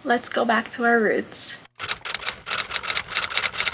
let's go back to our roots.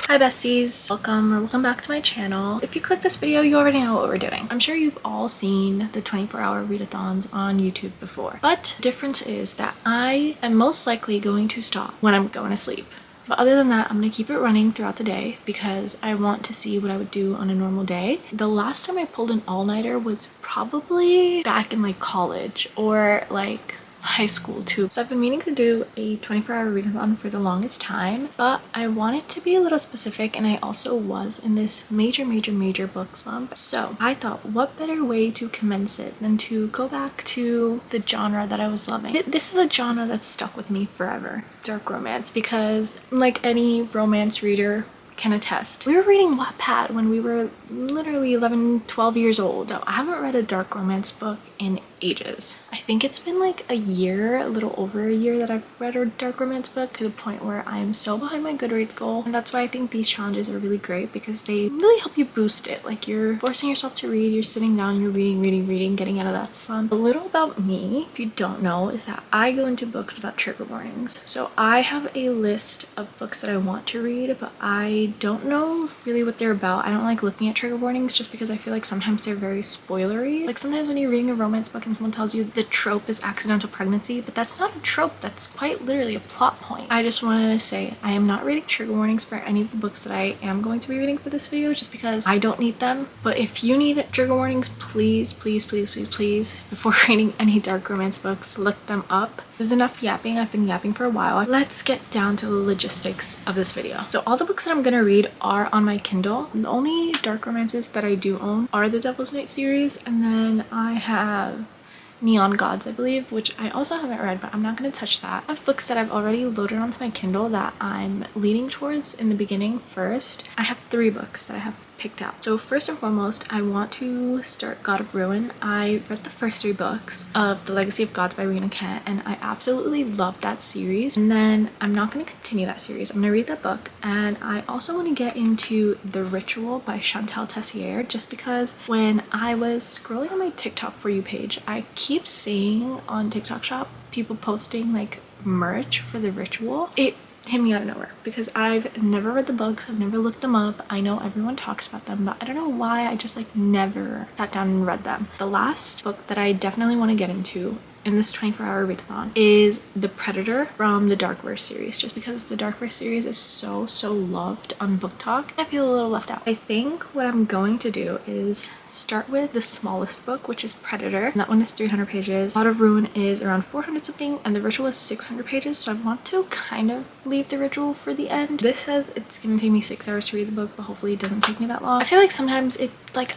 Hi besties, welcome back to my channel. If you click this video, you already know what we're doing. I'm sure you've all seen the 24-hour readathons on YouTube before, but the difference is that I am most likely going to stop when I'm going to sleep. But other than that, I'm gonna keep it running throughout the day because I want to see what I would do on a normal day. The last time I pulled an all-nighter was probably back in like college or like high school too. So I've been meaning to do a 24-hour readathon for the longest time, but I want it to be a little specific, and I also was in this major book slump. So I thought, what better way to commence it than to go back to the genre that I was loving. This is a genre that's stuck with me forever, dark romance, because like any romance reader can attest, we were reading Wattpad when we were literally 11-12 years old. So I haven't read a dark romance book in ages. I think it's been like a year, a little over a year, that I've read a dark romance book, to the point where I am so behind my Goodreads goal. And that's why I think these challenges are really great, because they really help you boost it. Like, you're forcing yourself to read, you're sitting down, you're reading, getting out of that slump. A little about me, if you don't know, is that I go into books without trigger warnings. So I have a list of books that I want to read, but I don't know really what they're about. I don't like looking at trigger warnings just because I feel like sometimes they're very spoilery. Like, sometimes when you're reading a romance book and someone tells you the trope is accidental pregnancy, but that's not a trope, that's quite literally a plot point. I just wanted to say I am not reading trigger warnings for any of the books that I am going to be reading for this video, just because I don't need them. But if you need trigger warnings, please before reading any dark romance books, look them up. This is enough yapping. I've been yapping for a while. Let's get down to the logistics of this video. So all the books that I'm gonna read are on my Kindle. The only dark romances that I do own are the Devil's Night series, and then I have Neon Gods, I believe, which I also haven't read, but I'm not going to touch that. I have books that I've already loaded onto my Kindle that I'm leaning towards in the beginning first. I have 3 books that I have picked out. So first and foremost, I want to start God of Ruin. I read the first 3 books of The Legacy of Gods by Rana, and I absolutely love that series. And then I'm not going to continue that series. I'm going to read that book, and I also want to get into The Ritual by Chantal Tessier, just because when I was scrolling on my TikTok For You page, I keep seeing on TikTok Shop people posting like merch for The Ritual. It hit me out of nowhere because I've never read the books, I've never looked them up. I know everyone talks about them, but I don't know why I just like never sat down and read them. The last book that I definitely want to get into in this 24-hour readathon is The Predator from the Darkverse series, just because the Darkverse series is so loved on Book Talk. I feel a little left out. I think what I'm going to do is start with the smallest book, which is Predator. And that one is 300 pages. God of Ruin is around 400 something, and The Ritual is 600 pages, so I want to kind of leave The Ritual for the end. This says it's gonna take me 6 hours to read the book, but hopefully it doesn't take me that long. I feel like sometimes it like,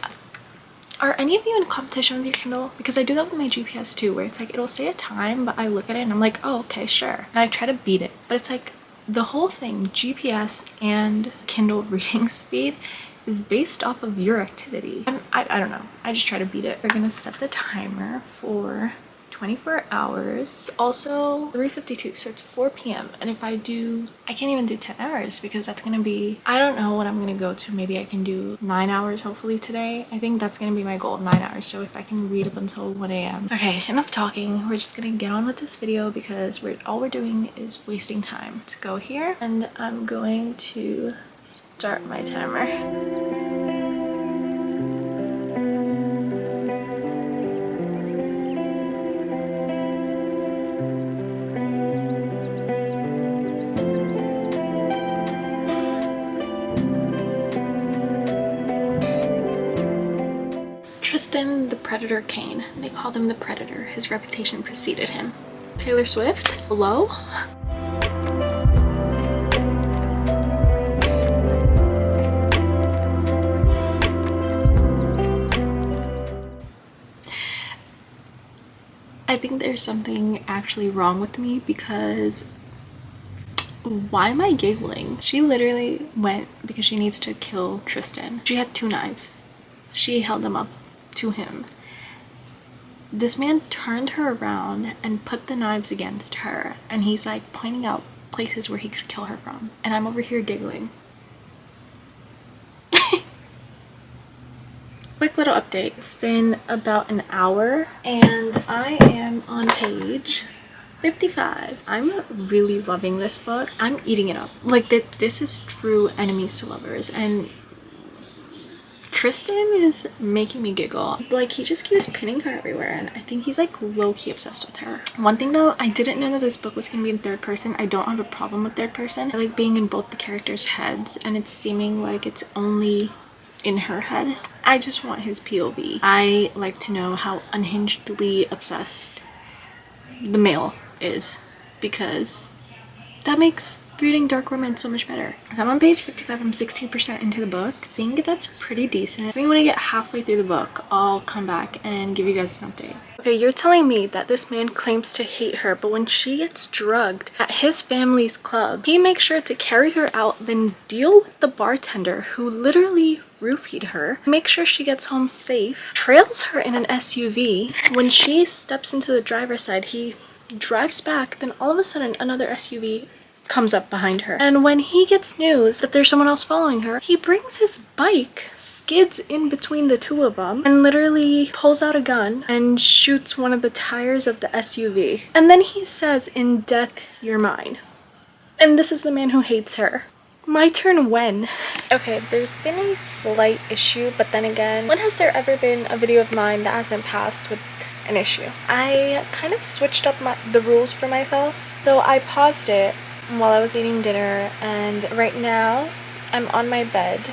are any of you in competition with your Kindle? Because I do that with my GPS too, where it's like it'll say a time, but I look at it and I'm like, oh, okay, sure. And I try to beat it. But it's like the whole thing, GPS and Kindle reading speed, is based off of your activity. And I don't know. I just try to beat it. We're gonna set the timer for 24 hours. It's also 3:52, so it's 4 p.m. and if I can't even do 10 hours because that's gonna be, I don't know what I'm gonna go to. Maybe I can do 9 hours hopefully today. I think that's gonna be my goal, 9 hours. So if I can read up until 1 a.m. Okay, enough talking. We're just gonna get on with this video because all we're doing is wasting time. Let's go here, and I'm going to start my timer. Tristan the Predator Kane. They called him the Predator. His reputation preceded him. Taylor Swift? Hello? I think there's something actually wrong with me, because why am I giggling? She literally went because she needs to kill Tristan. She had 2 knives. She held them up to him. This man turned her around and put the knives against her, and he's like pointing out places where he could kill her from, and I'm over here giggling. Quick little update. It's been about an hour and I am on page 55. I'm really loving this book. I'm eating it up. Like, this is true enemies to lovers, and Tristan is making me giggle. Like, he just keeps pinning her everywhere, and I think he's like low-key obsessed with her. One thing though, I didn't know that this book was gonna be in third person. I don't have a problem with third person. I like being in both the characters' heads, and it's seeming like it's only in her head. I just want his POV. I like to know how unhingedly obsessed the male is, because that makes reading dark romance so much better. So I'm on page 55. I'm 16% into the book. I think that's pretty decent. I think when I get halfway through the book, I'll come back and give you guys an update. Okay, you're telling me that this man claims to hate her, but when she gets drugged at his family's club, he makes sure to carry her out, then deal with the bartender who literally roofied her, make sure she gets home safe, trails her in an SUV. When she steps into the driver's side, he drives back, then all of a sudden another SUV comes up behind her. And when he gets news that there's someone else following her, he brings his bike, skids in between the two of them, and literally pulls out a gun and shoots one of the tires of the SUV. And then he says, "In death, you're mine." And this is the man who hates her. My turn when? Okay, there's been a slight issue, but then again, when has there ever been a video of mine that hasn't passed with an issue? I kind of switched up the rules for myself. So I paused it while I was eating dinner, and right now I'm on my bed.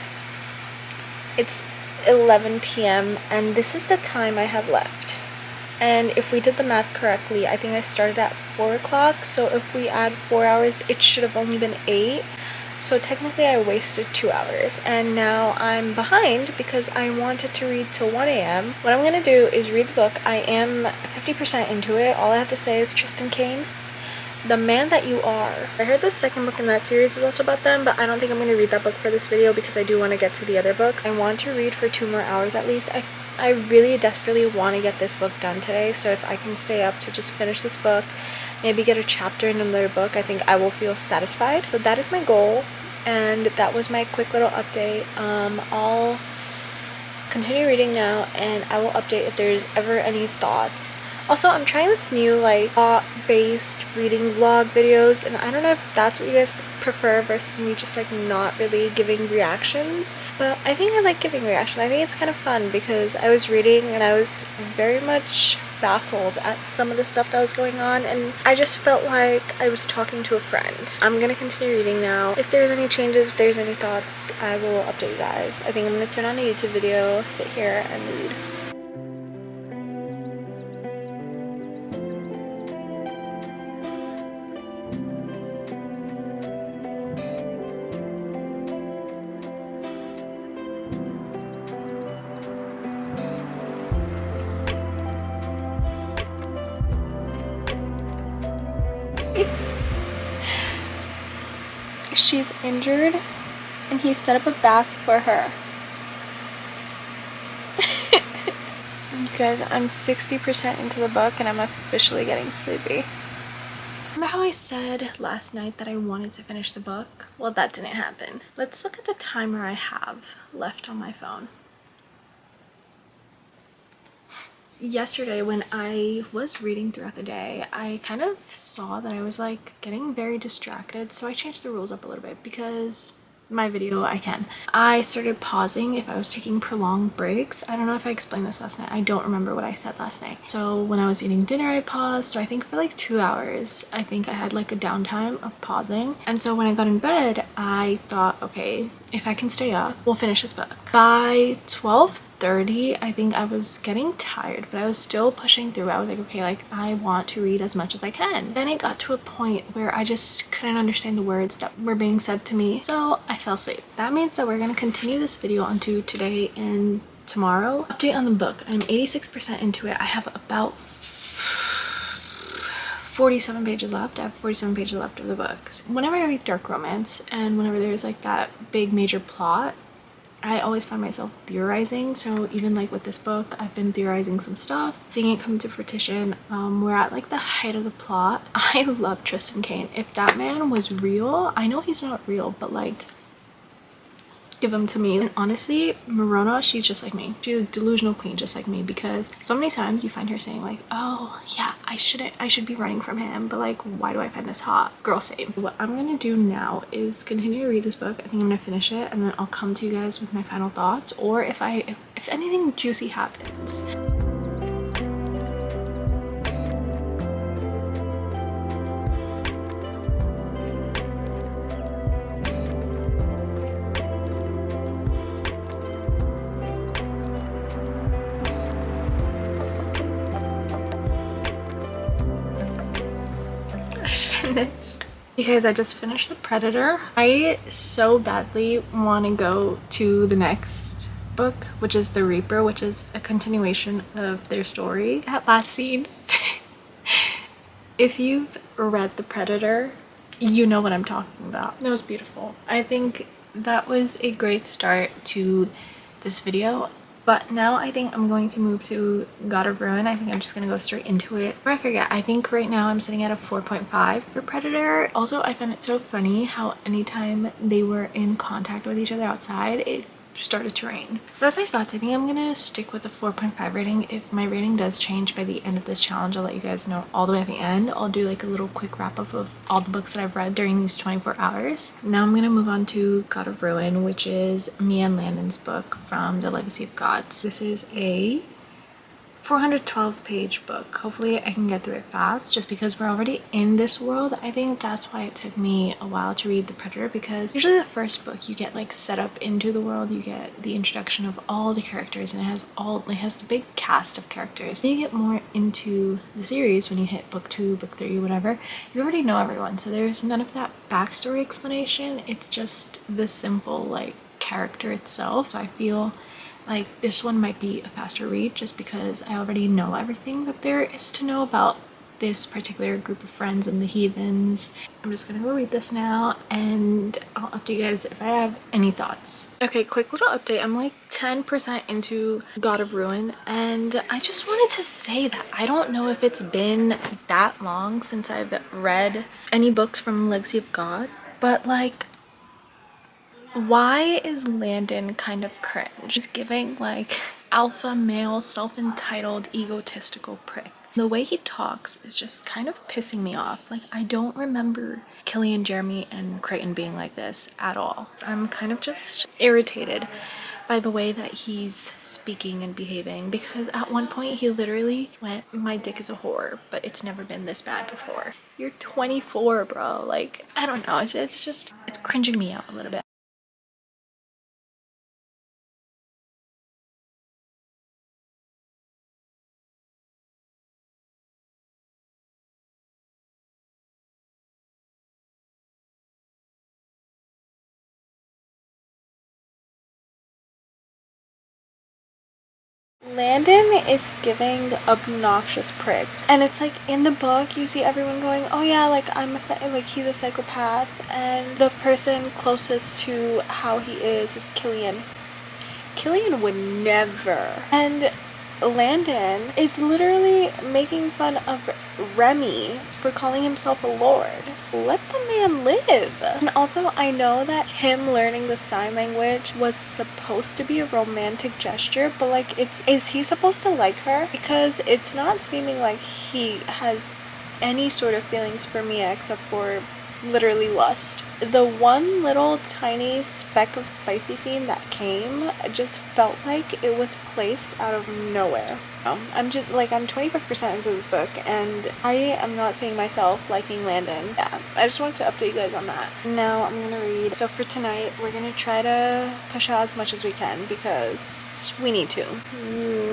It's 11 p.m. and this is the time I have left. And if we did the math correctly, I think I started at 4 o'clock, so if we add 4 hours, it should have only been 8. So technically I wasted 2 hours, and now I'm behind because I wanted to read till 1 a.m. What I'm gonna do is read the book. I am 50% into it. All I have to say is Tristan Kane, The Man That You Are. I heard the second book in that series is also about them, but I don't think I'm going to read that book for this video because I do want to get to the other books. I want to read for 2 more hours at least. I really desperately want to get this book done today, so if I can stay up to just finish this book, maybe get a chapter in another book, I think I will feel satisfied. So that is my goal, and that was my quick little update. I'll continue reading now, and I will update if there's ever any thoughts. Also, I'm trying this new like thought-based reading vlog videos, and I don't know if that's what you guys prefer versus me just like not really giving reactions, but I think I like giving reactions. I think it's kind of fun because I was reading and I was very much baffled at some of the stuff that was going on, and I just felt like I was talking to a friend. I'm gonna continue reading now. If there's any changes, if there's any thoughts, I will update you guys. I think I'm gonna turn on a YouTube video, sit here and read. She's injured and he set up a bath for her. You guys, I'm 60% into the book and I'm officially getting sleepy. Remember how I said last night that I wanted to finish the book? Well, that didn't happen. Let's look at the timer I have left on my phone. Yesterday when I was reading throughout the day, I kind of saw that I was like getting very distracted, so I changed the rules up a little bit because my video I started pausing if I was taking prolonged breaks. I don't know if I explained this last night. I don't remember what I said last night. So when I was eating dinner I paused, so I think for like 2 hours I think I had like a downtime of pausing. And so when I got in bed I thought, okay, if I can stay up, we'll finish this book. By 12:30 I think I was getting tired, but I was still pushing through. I was like, okay, like I want to read as much as I can. Then it got to a point where I just couldn't understand the words that were being said to me, so I fell asleep. That means that we're gonna continue this video onto today and tomorrow. Update on the book. I'm 86% into it. I have about 47 pages left. I have 47 pages left of the book. Whenever I read dark romance and whenever there's like that big major plot, I always find myself theorizing. So even like with this book, I've been theorizing some stuff, seeing it come to fruition. We're at like the height of the plot. I love Tristan Kane. If that man was real, I know he's not real, but like give them to me. And honestly, Rana, she's just like me. She's a delusional queen just like me, because so many times you find her saying like, oh yeah, I should be running from him, but like, why do I find this hot? Girl, same. What I'm gonna do now is continue to read this book. I think I'm gonna finish it and then I'll come to you guys with my final thoughts, or if anything juicy happens. Finished. Because I just finished The Predator. I so badly want to go to the next book, which is The Reaper, which is a continuation of their story. That last scene. If you've read The Predator, you know what I'm talking about. It was beautiful. I think that was a great start to this video. But now I think I'm going to move to God of Ruin. I think I'm just gonna go straight into it. Before I forget, I think right now I'm sitting at a 4.5 for Predator. Also, I found it so funny how anytime they were in contact with each other outside, it started to rain. So that's my thoughts. I think I'm gonna stick with a 4.5 rating. If my rating does change by the end of this challenge, I'll let you guys know all the way at the end. I'll do like a little quick wrap up of all the books that I've read during these 24 hours. Now I'm gonna move on to God of Ruin, which is Mia and Landon's book from the Legacy of Gods. This is a 412 page book. Hopefully I can get through it fast, just because we're already in this world. I think that's why it took me a while to read The Predator, because usually the first book you get like set up into the world, you get the introduction of all the characters, and it has the big cast of characters. Then you get more into the series when you hit book 2, book 3, whatever. You already know everyone, so there's none of that backstory explanation. It's just the simple like character itself. So I feel like this one might be a faster read, just because I already know everything that there is to know about this particular group of friends and the heathens. I'm just gonna go read this now and I'll update you guys if I have any thoughts. Okay, quick little update. I'm like 10% into God of Ruin, and I just wanted to say that I don't know if it's been that long since I've read any books from Legacy of God, but like, why is Landon kind of cringe? He's giving like alpha male, self-entitled, egotistical prick. The way he talks is just kind of pissing me off. Like, I don't remember Killian, Jeremy, and Creighton being like this at all. I'm kind of just irritated by the way that he's speaking and behaving, because at one point he literally went, my dick is a whore, but it's never been this bad before. You're 24, bro. Like, I don't know, it's cringing me out a little bit. Landon is giving obnoxious prick, and it's like in the book you see everyone going, oh yeah, like like he's a psychopath, and the person closest to how he is Killian. Killian would never. And Landon is literally making fun of Remy for calling himself a lord. Let the man live. And also, I know that him learning the sign language was supposed to be a romantic gesture, but like, is he supposed to like her? Because it's not seeming like he has any sort of feelings for Mia except for literally lust. The one little tiny speck of spicy scene that came just felt like it was placed out of nowhere. I'm just like, I'm 25% into this book and I am not seeing myself liking Landon. Yeah, I just wanted to update you guys on that. Now I'm gonna read. So for tonight, we're gonna try to push out as much as we can because we need to.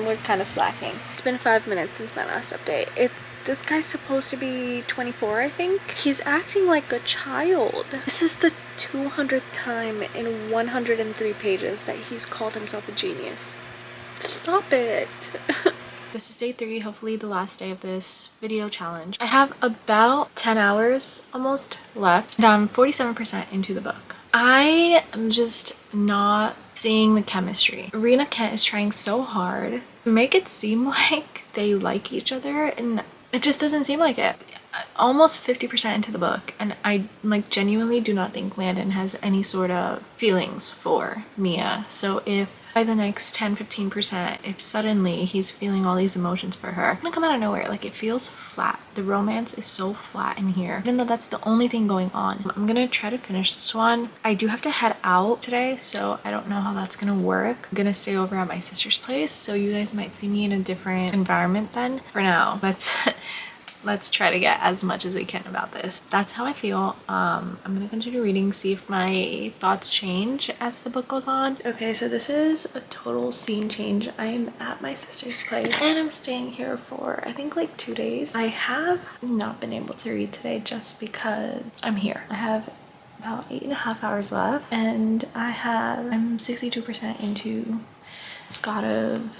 We're kind of slacking. It's been 5 minutes since my last update. This guy's supposed to be 24, I think. He's acting like a child. This is the 200th time in 103 pages that he's called himself a genius. Stop it. This is day 3, hopefully the last day of this video challenge. I have about 10 hours almost left, and I'm 47% into the book. I am just not seeing the chemistry. Rena Kent is trying so hard to make it seem like they like each other, and it just doesn't seem like it. almost 50% into the book, and I like genuinely do not think Landon has any sort of feelings for Mia. So if by the next 10-15%, if suddenly he's feeling all these emotions for her, it's gonna come out of nowhere. Like, it feels flat. The romance is so flat in here, even though that's the only thing going on. I'm gonna try to finish this one. I do have to head out today, so I don't know how that's gonna work. I'm gonna stay over at my sister's place, so you guys might see me in a different environment then. For now, let's try to get as much as we can about this. That's how I feel. I'm gonna continue reading, see if my thoughts change as the book goes on. Okay, so this is a total scene change. I am at my sister's place and I'm staying here for I think like 2 days. I have not been able to read today just because I'm here. I have about 8.5 hours left, and I'm 62% into God of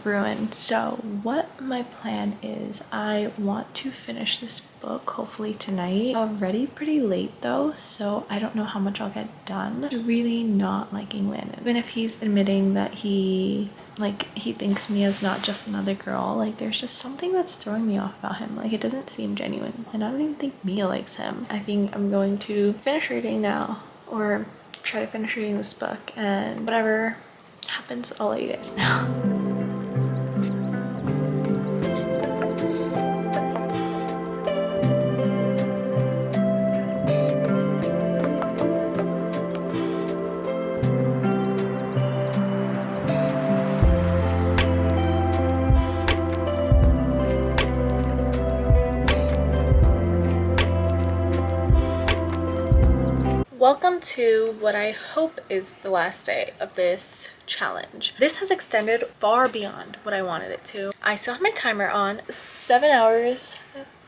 Ruin. So what my plan is, I want to finish this book hopefully tonight. Already pretty late though, so I don't know how much I'll get done. Really not liking Landon. Even if he's admitting that he thinks Mia's not just another girl, like there's just something that's throwing me off about him. Like, it doesn't seem genuine, and I don't even think Mia likes him. I think I'm going to finish reading now, or try to finish reading this book, and whatever happens, I'll let you guys know. Welcome to what I hope is the last day of this challenge. This has extended far beyond what I wanted it to. I still have my timer on, 7 hours,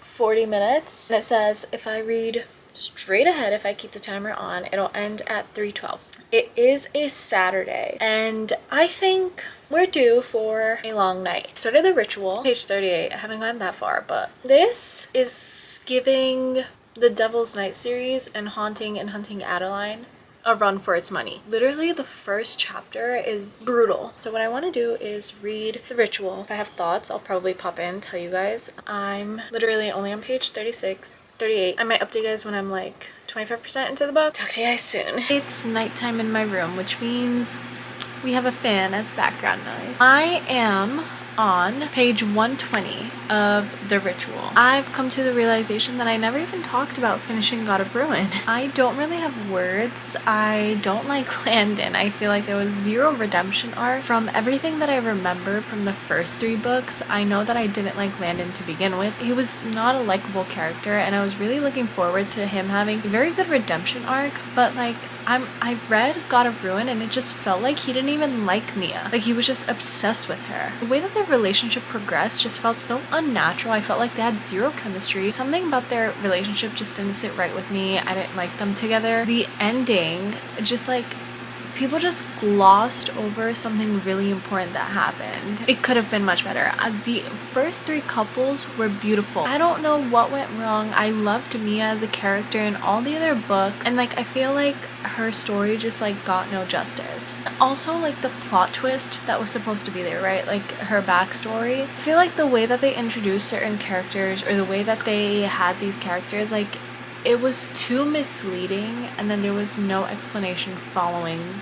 40 minutes. And it says if I read straight ahead, if I keep the timer on, it'll end at 3:12. It is a Saturday, and I think we're due for a long night. Started the ritual, page 38. I haven't gotten that far, but this is giving the Devil's Night series and Haunting and Hunting Adeline a run for its money. Literally, the first chapter is brutal. So what I want to do is read the ritual. If I have thoughts, I'll probably pop in, tell you guys. I'm literally only on page 36, 38. I might update you guys when I'm like 25% into the book. Talk to you guys soon. It's nighttime in my room, which means we have a fan as background noise. I am on page 120 of the ritual. I've come to the realization that I never even talked about finishing God of Ruin. I don't really have words. I don't like Landon. I feel like there was zero redemption arc. From everything that I remember from the first 3 books, I know that I didn't like Landon to begin with. He was not a likable character, and I was really looking forward to him having a very good redemption arc, but like I read God of Ruin and it just felt like he didn't even like Mia. Like, he was just obsessed with her. The way that their relationship progressed just felt so unnatural. I felt like they had zero chemistry. Something about their relationship just didn't sit right with me. I didn't like them together. The ending, just like, people just glossed over something really important that happened. It could have been much better. The first 3 couples were beautiful. I don't know what went wrong. I loved Mia as a character in all the other books, and like, I feel like her story just like got no justice. Also, like, the plot twist that was supposed to be there, right? Like, her backstory. I feel like the way that they introduced certain characters, or the way that they had these characters, like, it was too misleading, and then there was no explanation following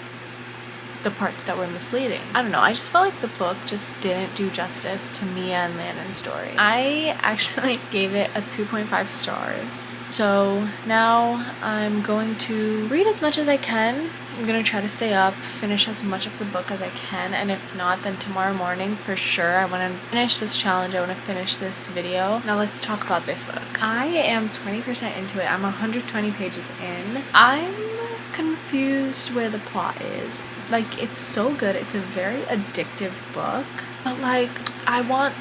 the parts that were misleading. I don't know, I just felt like the book just didn't do justice to Mia and Landon's story. I actually gave it a 2.5 stars. So now I'm going to read as much as I can. I'm gonna try to stay up, finish as much of the book as I can, and if not, then tomorrow morning for sure. I want to finish this challenge. I want to finish this video. Now let's talk about this book. I am 20% into it. I'm 120 pages in. I'm confused where the plot is. Like, it's so good. It's a very addictive book, but like, I want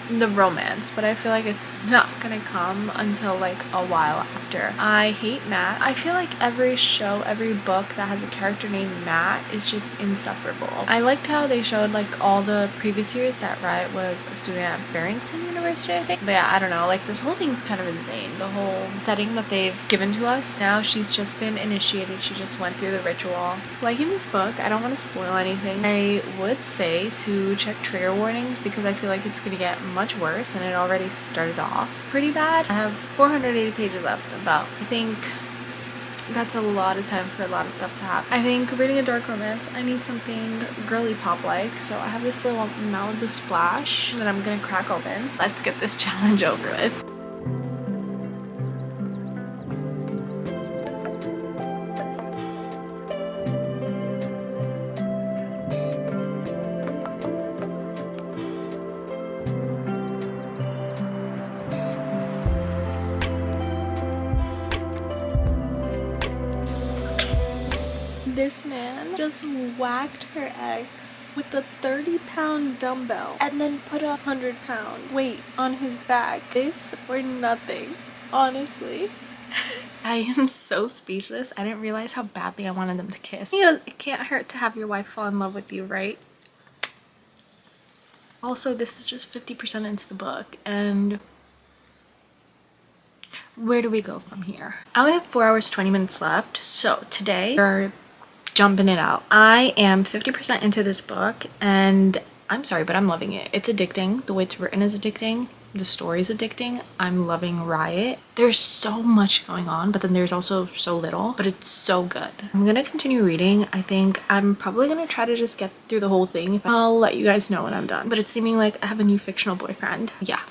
the romance, but I feel like it's not gonna come until like a while after. I hate Matt. I feel like every show, every book that has a character named Matt is just insufferable. I liked how they showed like all the previous years that Riot was a student at Barrington University, I think. But yeah, I don't know, like, this whole thing's kind of insane. The whole setting that they've given to us. Now she's just been initiated. She just went through the ritual. Liking this book, I don't want to spoil anything. I would say to check trigger warnings, because I feel like it's gonna get much worse, and it already started off pretty bad. I have 480 pages left. About, I think that's a lot of time for a lot of stuff to happen. I think reading a dark romance, I need something girly pop like, so I have this little Malibu Splash that I'm gonna crack open. Let's get this challenge over with. This man just whacked her ex with a 30-pound dumbbell and then put a 100-pound weight on his back. This or nothing, honestly. I am so speechless. I didn't realize how badly I wanted them to kiss. You know, it can't hurt to have your wife fall in love with you, right? Also, this is just 50% into the book, and where do we go from here? I only have 4 hours 20 minutes left, so today we're jumping it out. I am 50% into this book, and I'm sorry, but I'm loving it. It's addicting. The way it's written is addicting. The story's addicting. I'm loving Riot. There's so much going on, but then there's also so little, but it's so good. I'm gonna continue reading. I think I'm probably gonna try to just get through the whole thing. I'll let you guys know when I'm done. But it's seeming like I have a new fictional boyfriend. Yeah.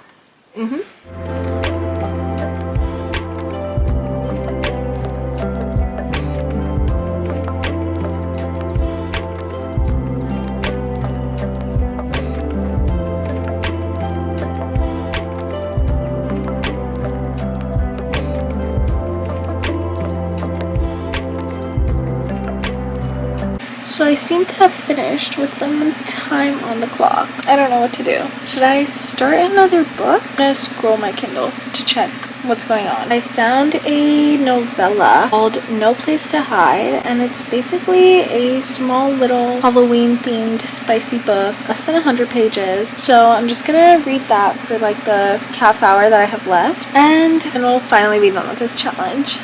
So I seem to have finished with some time on the clock. I don't know what to do. Should I start another book? I'm gonna scroll my Kindle to check what's going on. I found a novella called No Place to Hide, and it's basically a small little Halloween themed spicy book, less than 100 pages. So I'm just gonna read that for like the half hour that I have left, and then we'll finally be done with this challenge.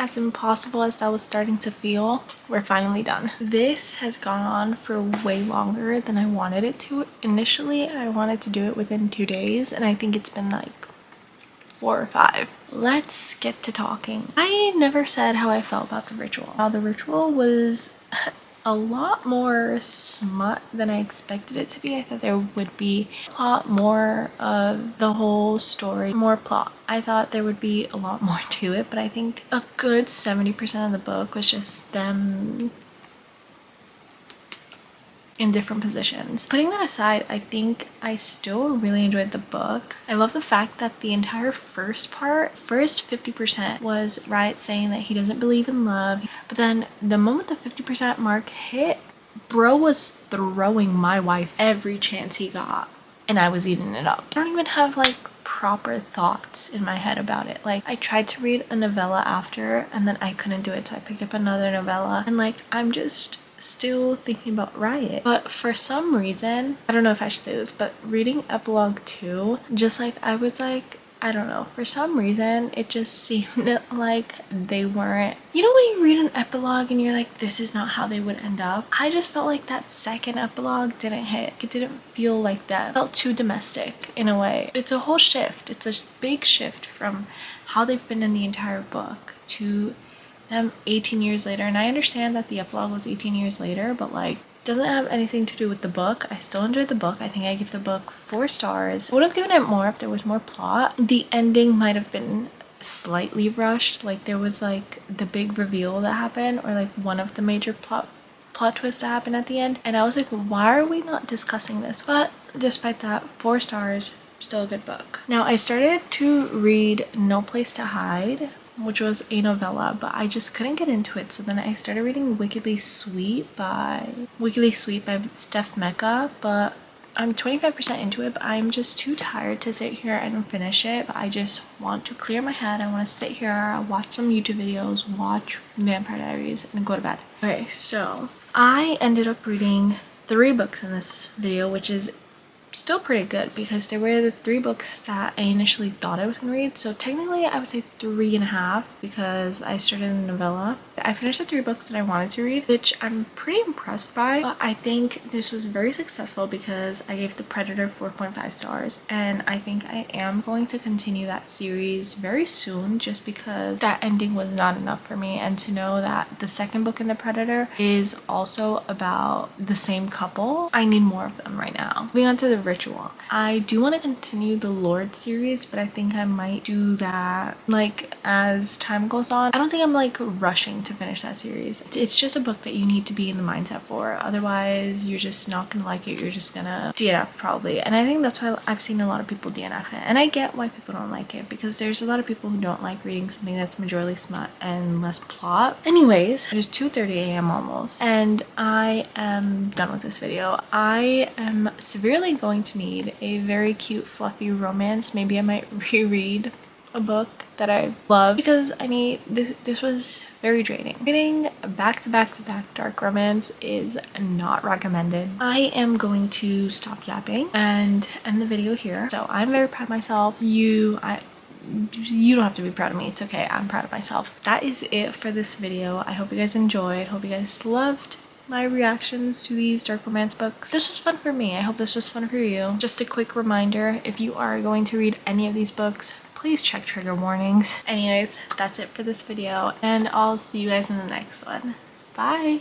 As impossible as that was starting to feel, we're finally done. This has gone on for way longer than I wanted it to. Initially, I wanted to do it within 2 days, and I think it's been like 4 or 5. Let's get to talking. I never said how I felt about the ritual. The ritual was a lot more smut than I expected it to be. I thought there would be a lot more of the whole story, more plot. I thought there would be a lot more to it, but I think a good 70% of the book was just them in different positions. Putting that aside, I think I still really enjoyed the book. I love the fact that the entire first 50% was Riot saying that he doesn't believe in love, but then the moment the 50% mark hit, bro was throwing my wife every chance he got, and I was eating it up. I don't even have like proper thoughts in my head about it. Like, I tried to read a novella after, and then I couldn't do it, so I picked up another novella, and like I'm just still thinking about Riot. But for some reason, I don't know if I should say this, but reading epilogue 2, just like I was like, I don't know, for some reason it just seemed like they weren't, you know, when you read an epilogue and you're like, this is not how they would end up. I just felt like that second epilogue didn't hit. It didn't feel like that. It felt too domestic in a way. It's a whole shift. It's a big shift from how they've been in the entire book to them 18 years later. And I understand that the epilogue was 18 years later, but like, doesn't have anything to do with the book. I still enjoyed the book. I think I give the book 4 stars. I would have given it more if there was more plot. The ending might have been slightly rushed. Like, there was like the big reveal that happened, or like one of the major plot twists that happened at the end, and I was like, why are we not discussing this? But despite that, 4 stars, still a good book. Now, I started to read No Place to Hide, which was a novella, but I just couldn't get into it. So then I started reading Wickedly Sweet by Steph Mecca, but I'm 25% into it, but I'm just too tired to sit here and finish it. I just want to clear my head. I want to sit here, watch some YouTube videos, watch Vampire Diaries, and go to bed. Okay, so I ended up reading 3 books in this video, which is still pretty good because they were the 3 books that I initially thought I was gonna read. So technically I would say 3.5 because I started a novella I finished the 3 books that I wanted to read, which I'm pretty impressed by. But I think this was very successful because I gave The Predator 4.5 stars, and I think I am going to continue that series very soon just because that ending was not enough for me. And to know that the second book in The Predator is also about the same couple, I need more of them right now. Moving on to The Ritual. I do want to continue the Lord series, but I think I might do that like as time goes on. I don't think I'm like rushing to finish that series. It's just a book that you need to be in the mindset for. Otherwise, you're just not gonna like it. You're just gonna DNF probably. And I think that's why I've seen a lot of people DNF it. And I get why people don't like it, because there's a lot of people who don't like reading something that's majorly smut and less plot. Anyways, it is 2:30 a.m. almost, and I am done with this video. I am severely going to need a very cute, fluffy romance. Maybe I might reread a book that I love, because I need this was very draining. Reading back to back to back dark romance is not recommended. I am going to stop yapping and end the video here. So I'm very proud of myself. You don't have to be proud of me. It's okay. I'm proud of myself. That is it for this video. I hope you guys enjoyed. Hope you guys loved my reactions to these dark romance books. This was fun for me. I hope this was fun for you. Just a quick reminder, if you are going to read any of these books, please check trigger warnings. Anyways, that's it for this video, and I'll see you guys in the next one. Bye!